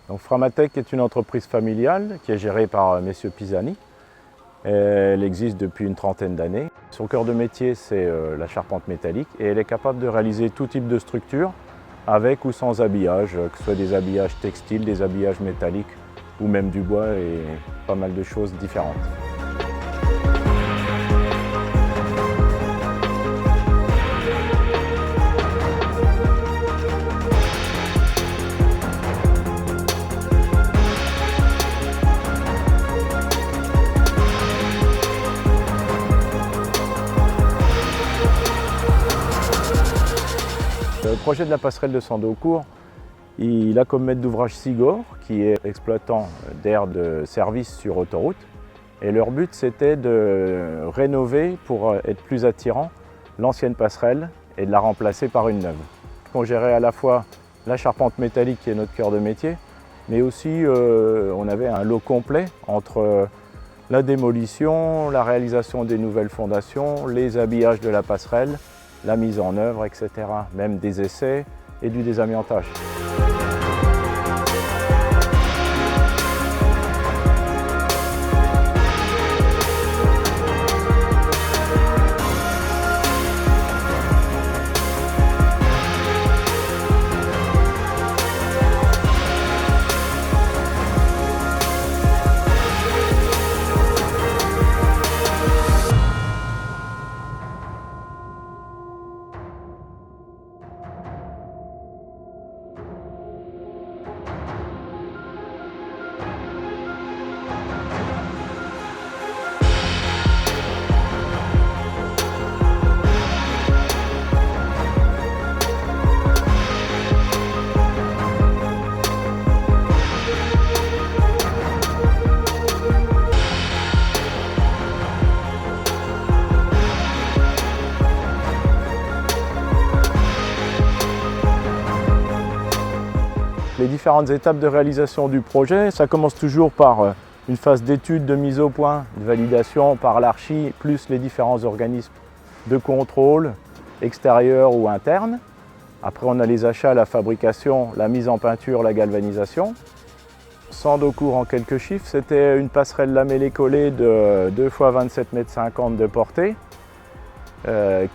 Donc Framatech est une entreprise familiale qui est gérée par messieurs Pisani. Elle existe depuis une trentaine d'années. Son cœur de métier, c'est la charpente métallique et elle est capable de réaliser tout type de structure avec ou sans habillage, que ce soit des habillages textiles, des habillages métalliques ou même du bois et pas mal de choses différentes. Le projet de la passerelle de Sandocourt, il a comme maître d'ouvrage Sigor, qui est exploitant d'aires de service sur autoroute. Et leur but, c'était de rénover pour être plus attirant l'ancienne passerelle et de la remplacer par une neuve. On gérait à la fois la charpente métallique, qui est notre cœur de métier, mais aussi on avait un lot complet entre la démolition, la réalisation des nouvelles fondations, les habillages de la passerelle, la mise en œuvre, etc. Même des essais et du désamiantage. Les différentes étapes de réalisation du projet, ça commence toujours par une phase d'étude, de mise au point, de validation par l'archi, plus les différents organismes de contrôle, extérieurs ou internes. Après, on a les achats, la fabrication, la mise en peinture, la galvanisation. Sandocourt en quelques chiffres, c'était une passerelle lamellée collée de 2 x 27,50 m de portée,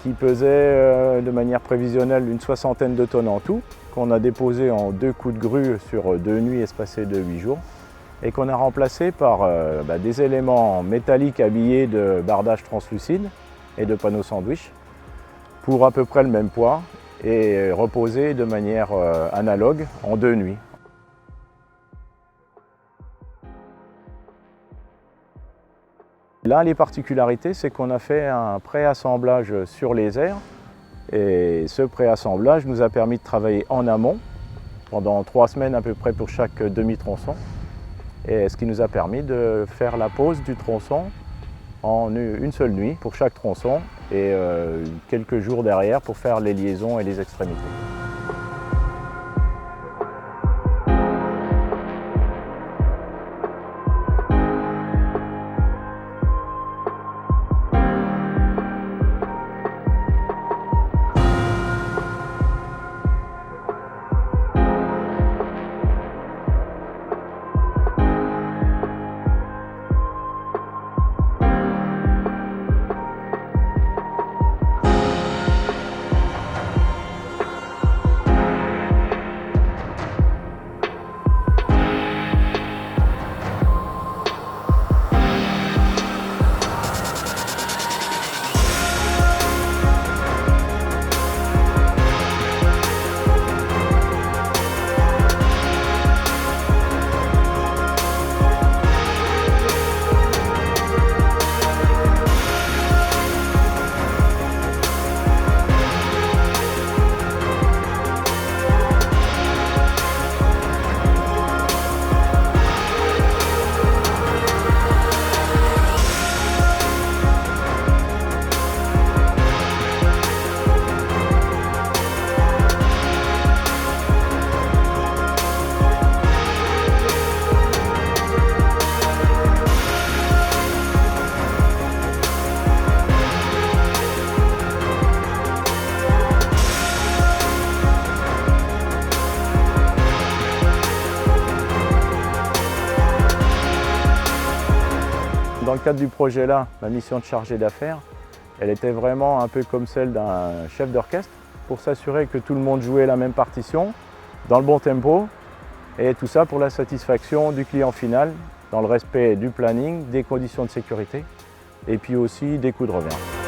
qui pesait de manière prévisionnelle une soixantaine de tonnes en tout, qu'on a déposé en 2 coups de grue sur 2 nuits espacées de 8 jours et qu'on a remplacé par des éléments métalliques habillés de bardage translucide et de panneaux sandwich pour à peu près le même poids et reposé de manière analogue en 2 nuits. Là, les particularités, c'est qu'on a fait un préassemblage sur les aires. Et ce préassemblage nous a permis de travailler en amont pendant 3 semaines à peu près pour chaque demi-tronçon. Et ce qui nous a permis de faire la pose du tronçon en une seule nuit pour chaque tronçon et quelques jours derrière pour faire les liaisons et les extrémités. dans le cadre du projet-là, ma mission de chargé d'affaires, elle était vraiment un peu comme celle d'un chef d'orchestre pour s'assurer que tout le monde jouait la même partition, dans le bon tempo, et tout ça pour la satisfaction du client final, dans le respect du planning, des conditions de sécurité et puis aussi des coûts de revient.